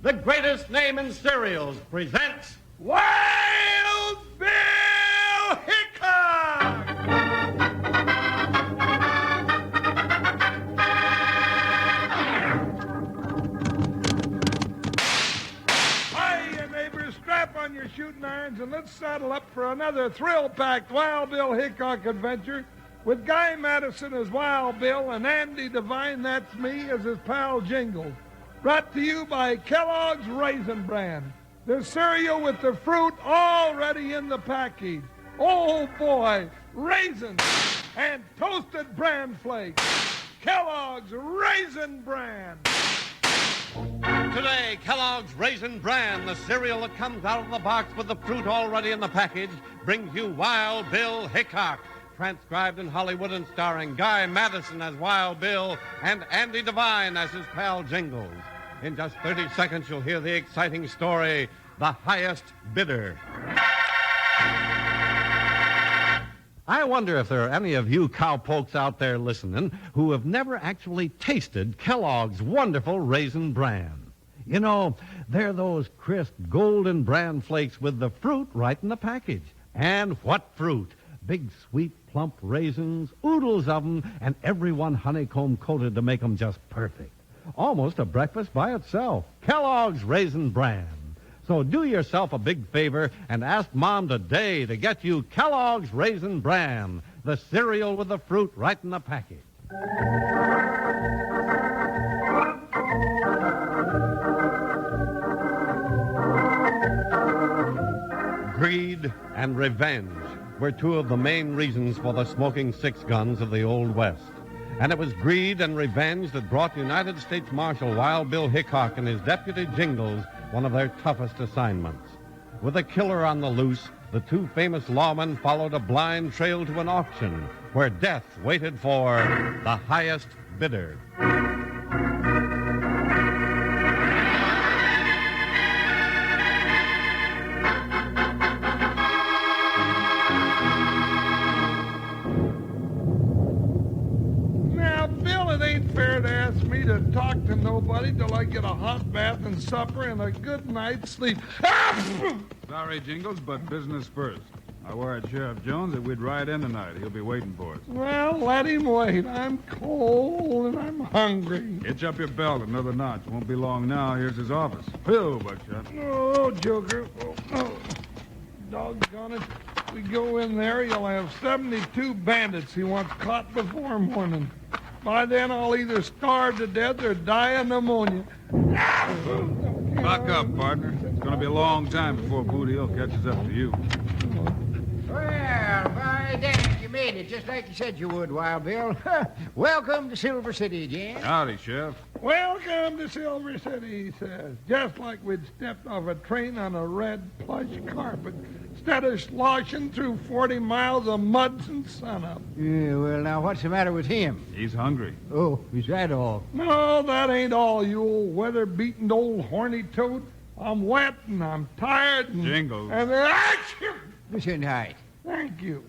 the greatest name in cereals, presents Wild Bill Hickok! Hiya, neighbors. Strap on your shooting irons and let's saddle up for another thrill-packed Wild Bill Hickok adventure with Guy Madison as Wild Bill and Andy Devine, that's me, as his pal Jingles. Brought to you by Kellogg's Raisin Bran, the cereal with the fruit already in the package. Oh, boy, raisins and toasted bran flakes. Kellogg's Raisin Bran. Today, Kellogg's Raisin Bran, the cereal that comes out of the box with the fruit already in the package, brings you Wild Bill Hickok, transcribed in Hollywood and starring Guy Madison as Wild Bill and Andy Devine as his pal Jingles. In just 30 seconds, you'll hear the exciting story, The Highest Bidder. I wonder if there are any of you cowpokes out there listening who have never actually tasted Kellogg's wonderful Raisin Bran. You know, they're those crisp golden bran flakes with the fruit right in the package. And what fruit? Big, sweet, plump raisins, oodles of them, and every one honeycomb-coated to make them just perfect. Almost a breakfast by itself. Kellogg's Raisin Bran. So do yourself a big favor and ask Mom today to get you Kellogg's Raisin Bran, the cereal with the fruit right in the package. Greed and revenge were two of the main reasons for the smoking six guns of the Old West. And it was greed and revenge that brought United States Marshal Wild Bill Hickok and his deputy Jingles one of their toughest assignments. With a killer on the loose, the two famous lawmen followed a blind trail to an auction where death waited for the highest bidder. Fair to ask me to talk to nobody till I get a hot bath and supper and a good night's sleep. Sorry, Jingles, but business first. I wired Sheriff Jones that we'd ride in tonight. He'll be waiting for us. Well, let him wait. I'm cold and I'm hungry. Hitch up your belt another notch. Won't be long now. Here's his office. Phew, Buckshot. Oh, Joker. Oh. Doggone it. If we go in there, you'll have 72 bandits he wants caught before morning. By then, I'll either starve to death or die of pneumonia. Buck up, partner. It's going to be a long time before Booty Hill catches up to you. Well, by damn, you made it just like you said you would, Wild Bill. Welcome to Silver City, Jen. Howdy, Sheriff. Welcome to Silver City, he says. Just like we'd stepped off a train on a red plush carpet instead of sloshing through 40 miles of mud since sunup. Yeah, well, now, what's the matter with him? He's hungry. Oh, is that all? No, that ain't all, you old weather-beaten old horny toad. I'm wet and I'm tired and... Jingles. And action! Listen, Hyde. Thank you.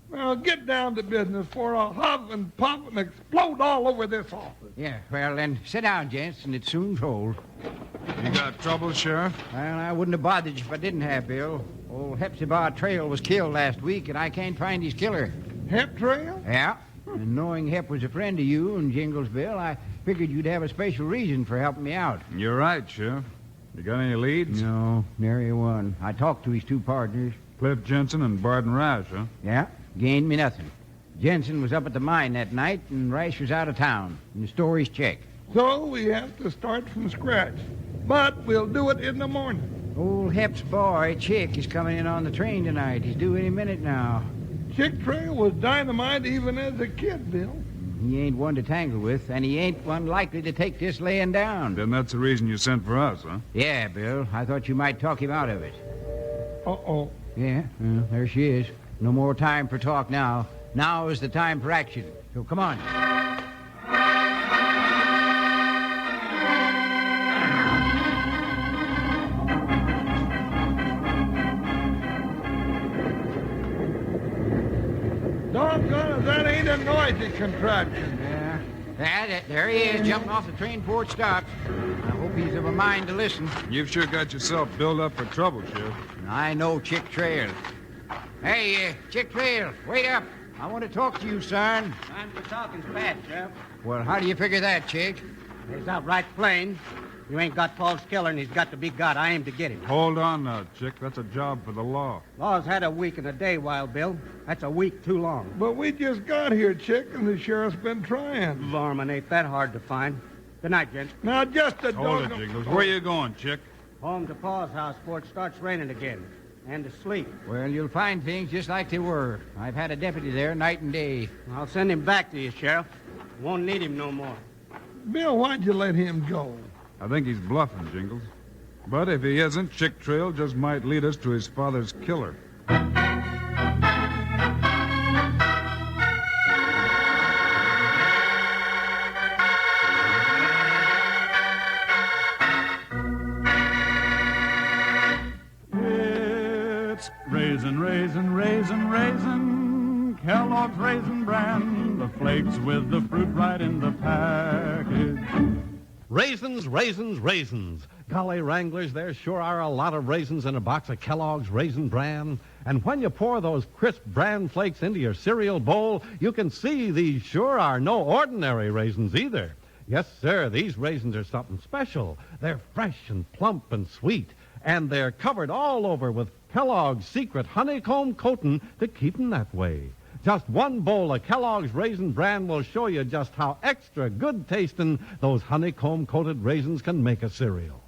Well, get down to business for a huff and puff and explode all over this office. Yeah, well, then, sit down, gents, and it's soon told. You got trouble, Sheriff? Well, I wouldn't have bothered you if I didn't have, Bill. Old Hepzibah Trail was killed last week, and I can't find his killer. Hep Trail? Yeah. And knowing Hep was a friend of you and Jingles, Bill, I figured you'd have a special reason for helping me out. You're right, Sheriff. You got any leads? No, nary one. I talked to his two partners. Cliff Jensen and Barton Rash, huh? Yeah, gained me nothing. Jensen was up at the mine that night, and Rash was out of town. And the story's checked. So we have to start from scratch. But we'll do it in the morning. Old Hep's boy, Chick, is coming in on the train tonight. He's due any minute now. Chick Trail was dynamite even as a kid, Bill. He ain't one to tangle with, and he ain't one likely to take this laying down. Then that's the reason you sent for us, huh? Yeah, Bill. I thought you might talk him out of it. Uh-oh. Yeah, well, there she is. No more time for talk now. Now is the time for action. So come on. Doggone it, that ain't a noisy contraption. Yeah, there he is, jumping off the train before it stops. I hope hope he's of a mind to listen. You've sure got yourself built up for trouble, Sheriff. I know Chick Trail. Hey, Chick Trail, wait up. I want to talk to you, son. Time for talking's bad, Sheriff. Well, how do you figure that, Chick? It's outright plain. You ain't got Paul's killer, and he's got to be got. I aim to get him. Hold on now, Chick. That's a job for the law. Law's had a week and a day, Wild Bill. That's a week too long. But we just got here, Chick, and the sheriff's been trying. Varmint ain't that hard to find. Good night, gents. Now, just a Hold it, dog... Jingles. Where you going, Chick? Home to Paul's house before it starts raining again. And to sleep. Well, you'll find things just like they were. I've had a deputy there night and day. I'll send him back to you, Sheriff. Won't need him no more. Bill, why'd you let him go? I think he's bluffing, Jingles. But if he isn't, Chick Trail just might lead us to his father's killer. It's raisin, raisin, raisin, raisin, Kellogg's Raisin Bran, the flakes with the fruit right in the package. Raisins, raisins, raisins. Golly, Wranglers, there sure are a lot of raisins in a box of Kellogg's Raisin Bran. And when you pour those crisp bran flakes into your cereal bowl, you can see these sure are no ordinary raisins either. Yes, sir, these raisins are something special. They're fresh and plump and sweet. And they're covered all over with Kellogg's secret honeycomb coating to keep them that way. Just one bowl of Kellogg's Raisin Bran will show you just how extra good tasting those honeycomb-coated raisins can make a cereal.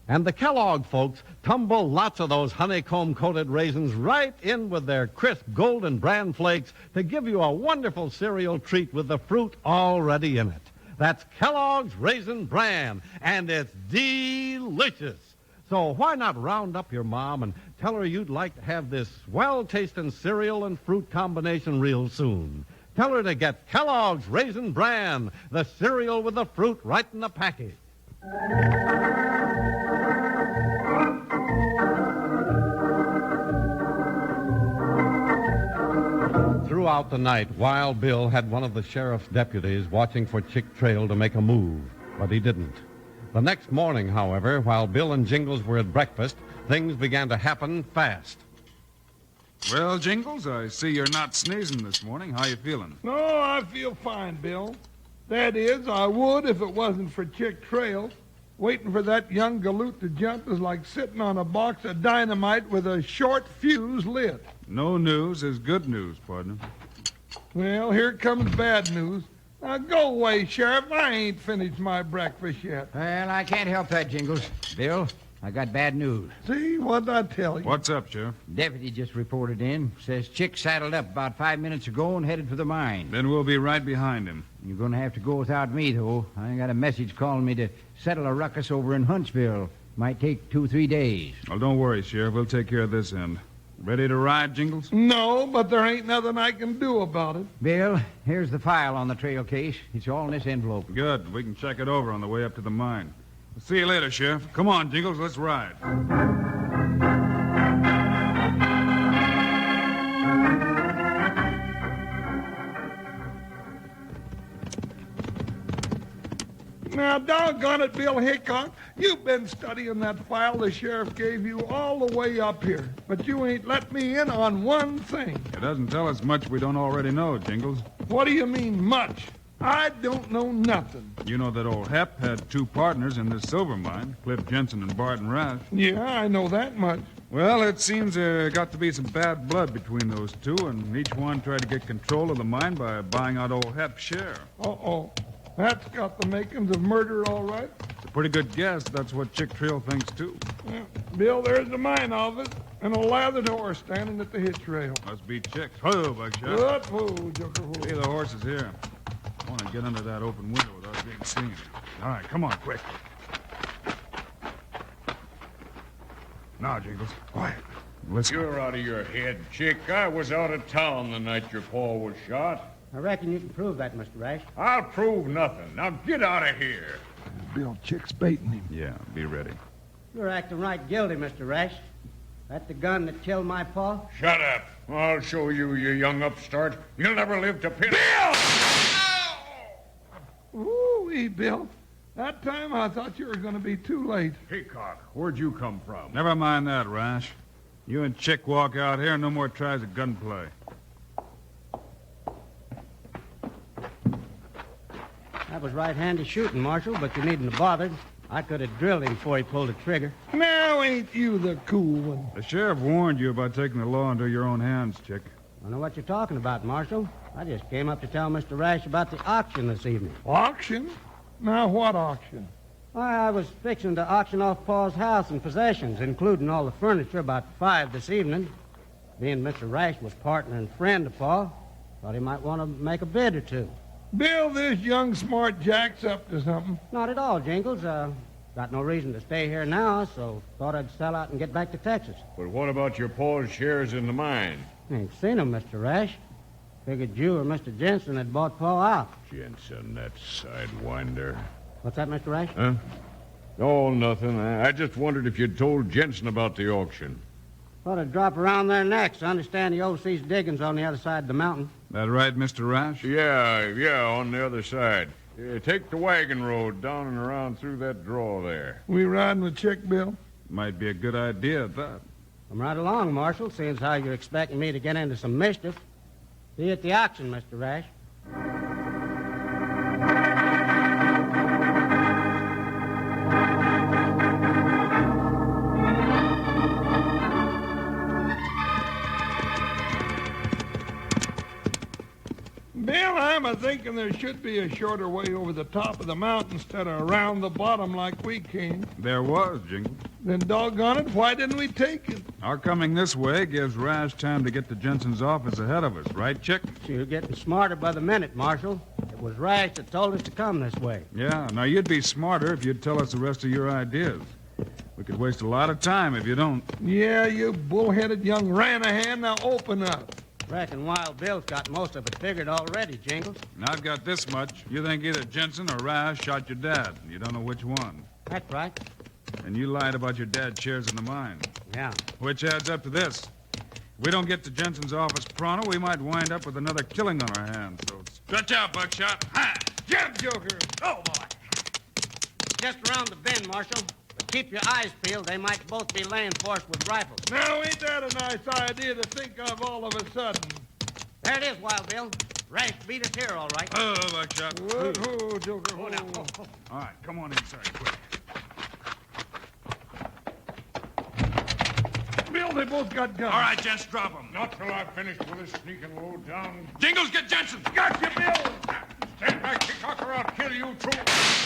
And the Kellogg folks tumble lots of those honeycomb-coated raisins right in with their crisp golden bran flakes to give you a wonderful cereal treat with the fruit already in it. That's Kellogg's Raisin Bran, and it's delicious. So why not round up your mom and tell her you'd like to have this well-tasting cereal and fruit combination real soon. Tell her to get Kellogg's Raisin Bran, the cereal with the fruit right in the package. Throughout the night, Wild Bill had one of the sheriff's deputies watching for Chick Trail to make a move, but he didn't. The next morning, however, while Bill and Jingles were at breakfast, things began to happen fast. Well, Jingles, I see you're not sneezing this morning. How you feeling? No, I feel fine, Bill. That is, I would if it wasn't for Chick Trail. Waiting for that young galoot to jump is like sitting on a box of dynamite with a short fuse lit. No news is good news, partner. Well, here comes bad news. Now, go away, Sheriff. I ain't finished my breakfast yet. Well, I can't help that, Jingles. Bill, I got bad news. See, what'd I tell you? What's up, Sheriff? Deputy just reported in. Says Chick saddled up about 5 minutes ago and headed for the mine. Then we'll be right behind him. You're going to have to go without me, though. I got a message calling me to settle a ruckus over in Huntsville. Might take 2-3 days. Well, don't worry, Sheriff. We'll take care of this end. Ready to ride, Jingles? No, but there ain't nothing I can do about it. Bill, here's the file on the trail case. It's all in this envelope. Good. We can check it over on the way up to the mine. We'll see you later, Sheriff. Come on, Jingles. Let's ride. Now, doggone it, Bill Hickok. You've been studying that file the sheriff gave you all the way up here. But you ain't let me in on one thing. It doesn't tell us much we don't already know, Jingles. What do you mean, much? I don't know nothing. You know that old Hep had 2 partners in this silver mine, Cliff Jensen and Barton Rash. Yeah, I know that much. Well, it seems there got to be some bad blood between those 2, and each one tried to get control of the mine by buying out old Hep's share. Uh-oh. That's got the makings of murder, all right. It's a pretty good guess. That's what Chick Trail thinks, too. Yeah. Bill, there's the mine office and a lathered horse standing at the hitch rail. Must be Chick's. Hello, Buckshot. Good fool, Joker fool. See, the horse is here. I want to get under that open window without being seen. All right, come on, quick. Now, Jingles, quiet. Listen. You're out of your head, Chick. I was out of town the night your paw was shot. I reckon you can prove that, Mr. Rash. I'll prove nothing. Now get out of here. Bill, Chick's baiting him. Yeah, be ready. You're acting right guilty, Mr. Rash. That the gun that killed my pa? Shut up. I'll show you, you young upstart. You'll never live to pin. Ooh-wee, Bill. That time I thought you were going to be too late. Hickok, where'd you come from? Never mind that, Rash. You and Chick walk out here, no more tries at gunplay. That was right-handed shooting, Marshal, but you needn't have bothered. I could have drilled him before he pulled the trigger. Now ain't you the cool one? The sheriff warned you about taking the law into your own hands, Chick. I don't know what you're talking about, Marshal. I just came up to tell Mr. Rash about the auction this evening. Auction? Now what auction? Why, I was fixing to auction off Paul's house and possessions, including all the furniture, about 5 this evening. Being Mr. Rash was partner and friend of Paul, thought he might want to make a bid or two. Bill, this young smart jack's up to something. Not at all, Jingles. Got no reason to stay here now, so thought I'd sell out and get back to Texas. But what about your Paul's shares in the mine? Ain't seen him, Mr. Rash. Figured you or Mr. Jensen had bought Paul out. Jensen, that sidewinder. What's that, Mr. Rash? Huh? Oh, nothing. I just wondered if you'd told Jensen about the auction. Thought I'd drop around there next. I understand he oversees diggings on the other side of the mountain. That right, Mr. Rash? Yeah, on the other side. Take the wagon road down and around through that draw there. We riding with Chick, Bill? Might be a good idea at that. Come right along, Marshal, seeing as how you're expecting me to get into some mischief. See you at the auction, Mr. Rash. Bill, I'm a-thinking there should be a shorter way over the top of the mountain instead of around the bottom like we came. There was, Jingles. Then doggone it, why didn't we take it? Our coming this way gives Rash time to get to Jensen's office ahead of us, right, Chick? You're getting smarter by the minute, Marshal. It was Rash that told us to come this way. Yeah, now you'd be smarter if you'd tell us the rest of your ideas. We could waste a lot of time if you don't. Yeah, you bullheaded young Ranahan, now open up. Reckon Wild Bill's got most of it figured already, Jingles. And I've got this much. You think either Jensen or Rash shot your dad. You don't know which one. That's right. And you lied about your dad's shares in the mine. Yeah. Which adds up to this. If we don't get to Jensen's office pronto, we might wind up with another killing on our hands. So stretch out, Buckshot. Ha! Jab, Joker. Oh, boy. Just around the bend, Marshal. But keep your eyes peeled. They might both be laying for us with rifles. Now, ain't that a nice idea to think of all of a sudden? There it is, Wild Bill. Rash beat us here, all right. Oh, Buckshot. Whoa, Joker. Oh, now. Oh. All right, come on inside, quick. Bill, they both got guns. All right, gents, drop them. Not till I've finished with this sneaking low down. Jingles, get Jensen. Got you, Bill. Stand back, Hickok, or I'll kill you, too.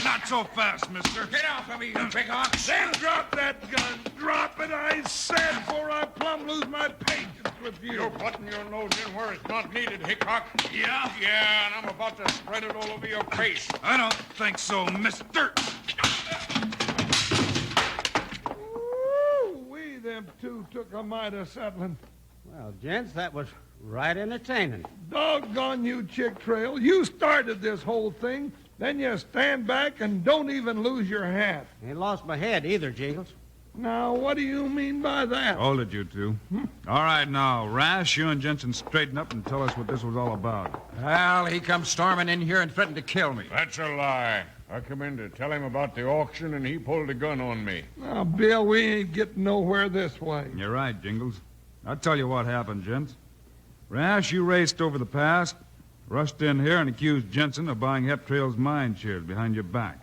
Not so fast, mister. Get off of me, you Hickok. Then drop that gun. Drop it, I said, before I plumb lose my patience with you. You're putting your nose in where it's not needed, Hickok. Yeah? Yeah, and I'm about to spread it all over your face. I don't think so, mister. Ooh-wee, them two took a mite settling. Well, gents, that was right entertaining. Doggone you, Chick Trail. You started this whole thing. Then you stand back and don't even lose your hat. Ain't lost my head either, Jingles. Now, what do you mean by that? Hold it, you two. All right, now, Rash, you and Jensen straighten up and tell us what this was all about. Well, he come storming in here and threatened to kill me. That's a lie. I come in to tell him about the auction, and he pulled a gun on me. Now, Bill, we ain't getting nowhere this way. You're right, Jingles. I'll tell you what happened, gents. Rash, you raced over the pass, rushed in here, and accused Jensen of buying Hep Trail's mine shares behind your back.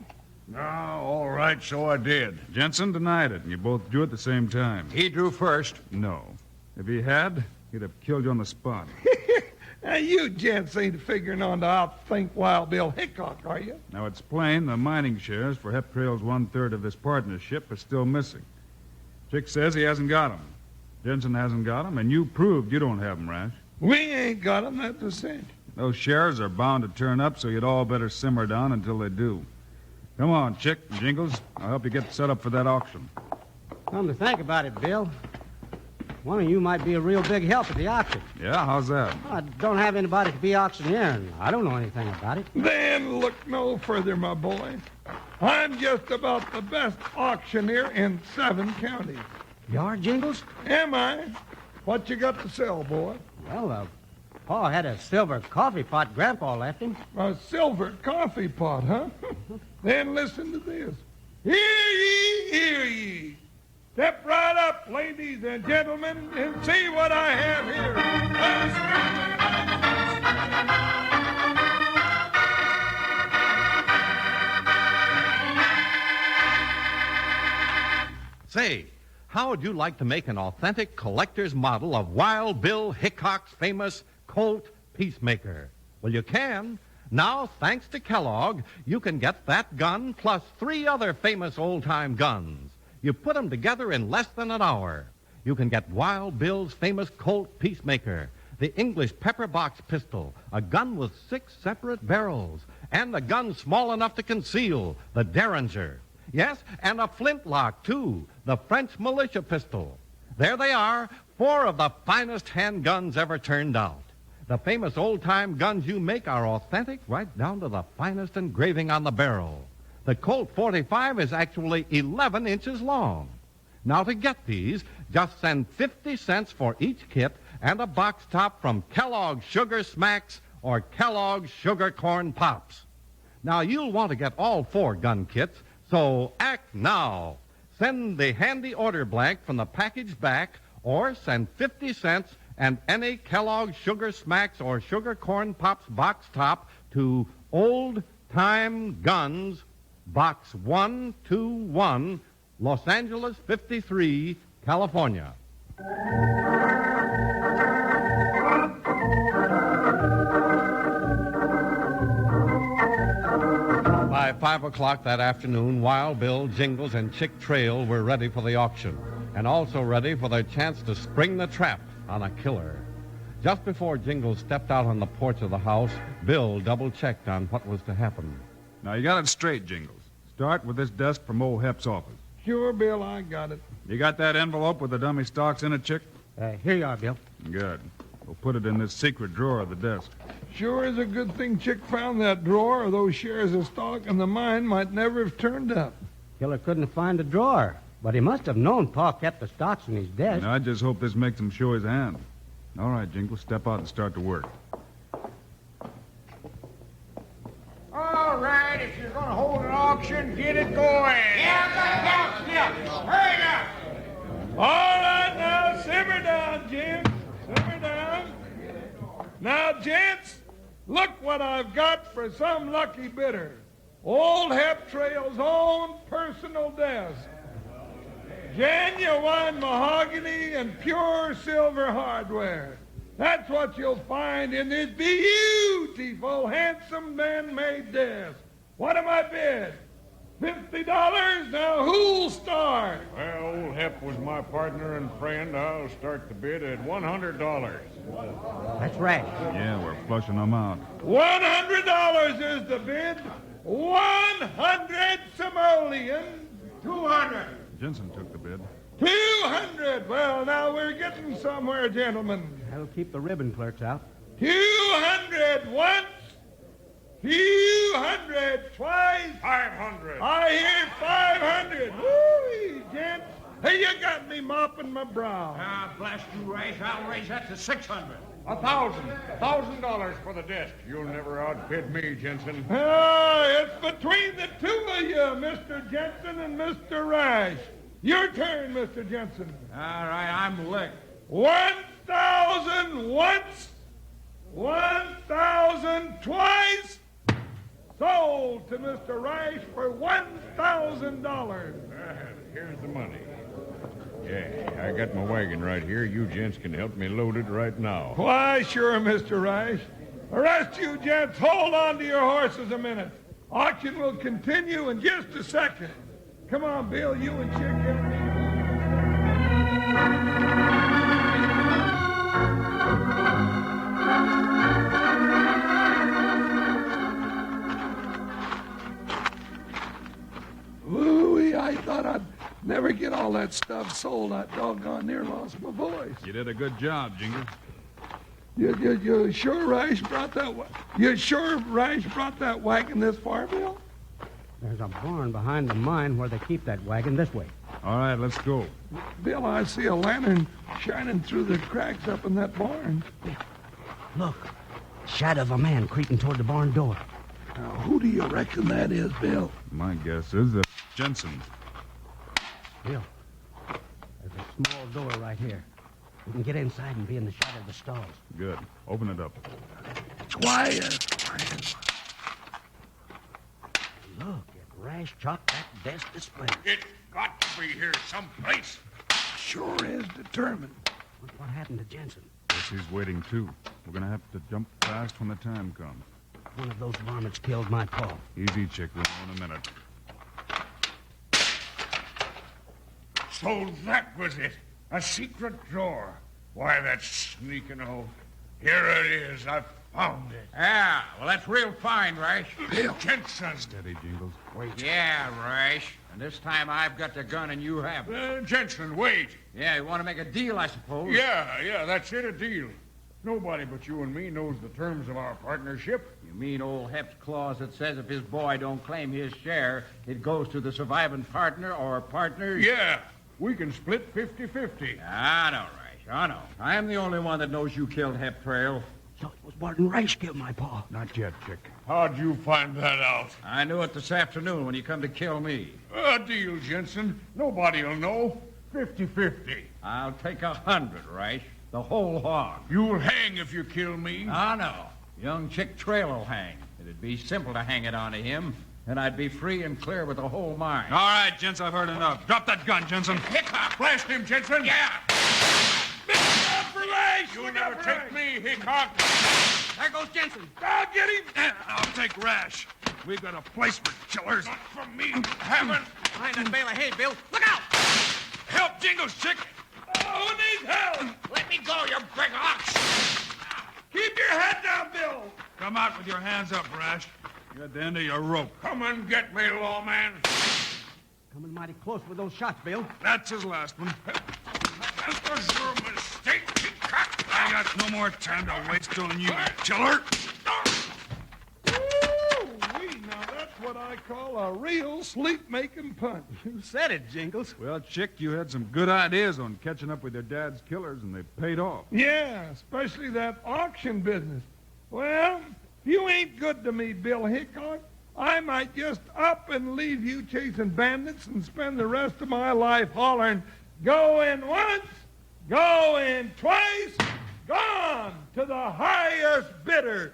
No, all right, so I did. Jensen denied it, and you both drew at the same time. He drew first. No. If he had, he'd have killed you on the spot. Now, you gents ain't figuring on to outthink Wild Bill Hickok, are you? Now, it's plain the mining shares for Hep Trail's 1/3 of this partnership are still missing. Chick says he hasn't got 'em. Jensen hasn't got 'em, and you proved you don't have 'em, Rash. We ain't got 'em, that's a cinch. Those shares are bound to turn up, so you'd all better simmer down until they do. Come on, Chick and Jingles. I'll help you get set up for that auction. Come to think about it, Bill, one of you might be a real big help at the auction. Yeah, how's that? I don't have anybody to be auctioneering. I don't know anything about it. Then look no further, my boy. I'm just about the best auctioneer in 7 counties. You are, Jingles? Am I? What you got to sell, boy? Well, Pa had a silver coffee pot Grandpa left him. A silver coffee pot, huh? Then listen to this. Hear ye, hear ye. Step right up, ladies and gentlemen, and see what I have here. Say, how would you like to make an authentic collector's model of Wild Bill Hickok's famous Colt Peacemaker? Well, you can. Now, thanks to Kellogg, you can get that gun plus 3 other famous old-time guns. You put them together in less than an hour. You can get Wild Bill's famous Colt Peacemaker, the English pepper box pistol, a gun with 6 separate barrels, and a gun small enough to conceal, the Derringer. Yes, and a flintlock, too, the French militia pistol. There they are, 4 of the finest handguns ever turned out. The famous old-time guns you make are authentic right down to the finest engraving on the barrel. The Colt 45 is actually 11 inches long. Now, to get these, just send 50 cents for each kit and a box top from Kellogg's Sugar Smacks or Kellogg's Sugar Corn Pops. Now, you'll want to get all 4 gun kits, so act now. Send the handy order blank from the package back or send 50 cents and any Kellogg's Sugar Smacks or Sugar Corn Pops box top to Old Time Guns, Box 121, Los Angeles 53, California. By 5 o'clock that afternoon, Wild Bill, Jingles, and Chick Trail were ready for the auction, and also ready for their chance to spring the trap on a killer. Just before Jingles stepped out on the porch of the house, Bill double-checked on what was to happen. Now, you got it straight, Jingles. Start with this desk from old Hep's office. Sure, Bill, I got it. You got that envelope with the dummy stocks in it, Chick? Here you are, Bill. Good. We'll put it in this secret drawer of the desk. Sure is a good thing Chick found that drawer, or those shares of stock in the mine might never have turned up. Killer couldn't find the drawer, but he must have known Pa kept the stocks in his desk. And I just hope this makes him show his hand. All right, Jingles, step out and start to work. All right, if you're going to hold an auction, get it going. Yeah. Hurry up. All right, now, simmer down, Jim. Simmer down. Now, gents, look what I've got for some lucky bidder. Old Hep Trail's own personal desk. Genuine mahogany and pure silver hardware. That's what you'll find in this beautiful, handsome, man-made desk. What am I bid? $50? Now, who'll start? Well, old Hep was my partner and friend. I'll start the bid at $100. That's right. Yeah, we're flushing them out. $100 is the bid. 100 simoleon. 200. Jensen took the bid. 200. Well, now we're getting somewhere, gentlemen. That'll keep the ribbon clerks out. 200 once. 200 twice. 500. I hear 500. Woo, gents. Hey, you got me mopping my brow. Ah, blast you, Rice. I'll raise that to 600. $1,000 for the desk. You'll never outbid me, Jensen. It's between the two of you, Mr. Jensen and Mr. Rice. Your turn, Mr. Jensen. All right, I'm licked. 1,000 once. 1,000 twice. Sold to Mr. Rice for $1,000. Here's the money. Yeah, I got my wagon right here. You gents can help me load it right now. Why, sure, Mr. Rice. The rest of you gents, hold on to your horses a minute. Auction will continue in just a second. Come on, Bill, you and Chick get me. Louie, I thought I'd never get all that stuff sold. I doggone near lost my voice. You did a good job, Jingles. You sure Rice brought that? You sure Rice brought that wagon this far, Bill? There's a barn behind the mine where they keep that wagon this way. All right, let's go. Bill, I see a lantern shining through the cracks up in that barn. Look, shadow of a man creeping toward the barn door. Who do you reckon that is, Bill? My guess is that Jensen. Bill, there's a small door right here. We can get inside and be in the shadow of the stalls. Good. Open it up. Quiet. Look, it Rash chopped that desk to splinters. It's got to be here someplace. Sure is determined. What happened to Jensen? Guess he's waiting, too. We're going to have to jump fast when the time comes. One of those varmints killed my pa. Easy, chick. We'll know in a minute. So that was it. A secret drawer. Why, that sneaking oaf. Here it is. I found it. Yeah, well, that's real fine, Rash. Bill. Jensen. Steady, Jingles. Yeah, Rash. And this time I've got the gun and you haven't. Jensen, wait. Yeah, you want to make a deal, I suppose? Yeah, that's it, a deal. Nobody but you and me knows the terms of our partnership. You mean old Hep's clause that says if his boy don't claim his share, it goes to the surviving partner or partners? Yeah, we can split 50-50. I know, Rash, I know. I'm the only one that knows you killed Hep Trail. So it was Barton Rash killed my pa. Not yet, chick. How'd you find that out? I knew it this afternoon when you come to kill me. A deal, Jensen. Nobody'll know. 50-50. I'll take 100, Rash. The whole hog. You'll hang if you kill me. I know. Young Chick Trail will hang. It'd be simple to hang it onto him, and I'd be free and clear with the whole mine. All right, gents, I've heard enough. Drop that gun, Jensen. Hickok, blast him, Jensen. Yeah. You'll never take me, Hickok. There goes Jensen. I'll get him. I'll take Rash. We've got a place for killers. Not from me. Haven't. Behind that bale of hay, Bill. Look out! Help Jingles, chick. Oh, who needs help? Let me go, you big ox! Keep your head down, Bill. Come out with your hands up, Rash. You're at the end of your rope. Come and get me, lawman. Coming mighty close with those shots, Bill. That's his last one. That was your mistake, Hickok. I got no more time to waste on you, killer. Now that's what I call a real sleep-making punch. You said it, Jingles. Well, chick, you had some good ideas on catching up with your dad's killers, and they paid off. Yeah, especially that auction business. Well, if you ain't good to me, Bill Hickok, I might just up and leave you chasing bandits and spend the rest of my life hollering, go in once, go in twice, gone to the highest bidder.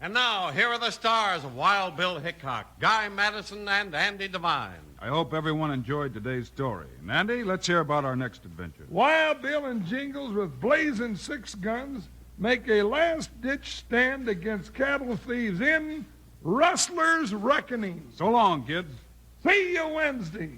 And now, here are the stars of Wild Bill Hickok, Guy Madison, and Andy Devine. I hope everyone enjoyed today's story. And Andy, let's hear about our next adventure. Wild Bill and Jingles with blazing 6 guns make a last-ditch stand against cattle thieves in Rustler's Reckoning. So long, kids. See you Wednesday.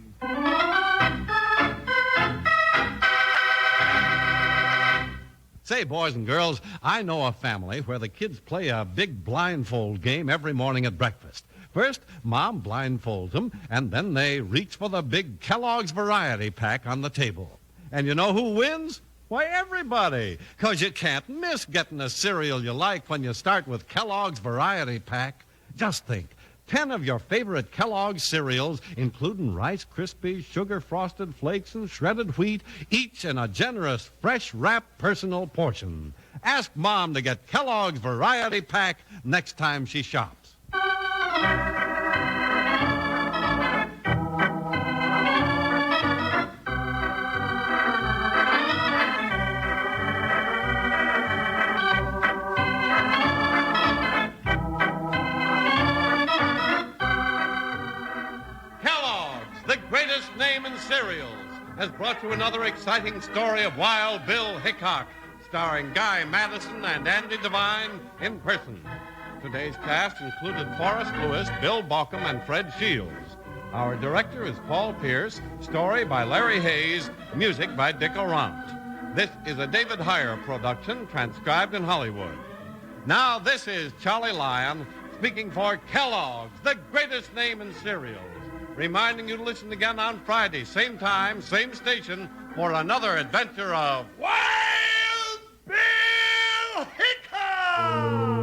Say, boys and girls, I know a family where the kids play a big blindfold game every morning at breakfast. First, Mom blindfolds them, and then they reach for the big Kellogg's Variety Pack on the table. And you know who wins? Why, everybody. 'Cause you can't miss getting a cereal you like when you start with Kellogg's Variety Pack. Just think. 10 of your favorite Kellogg's cereals, including Rice Krispies, Sugar Frosted Flakes, and shredded wheat, each in a generous, fresh-wrapped personal portion. Ask Mom to get Kellogg's Variety Pack next time she shops. Name in cereals has brought you another exciting story of Wild Bill Hickok, starring Guy Madison and Andy Devine in person. Today's cast included Forrest Lewis, Bill Baucom, and Fred Shields. Our director is Paul Pierce, story by Larry Hayes, music by Dick Orant. This is a David Heyer production, transcribed in Hollywood. Now this is Charlie Lyon speaking for Kellogg's, the greatest name in cereals, reminding you to listen again on Friday, same time, same station, for another adventure of Wild Bill Hickok!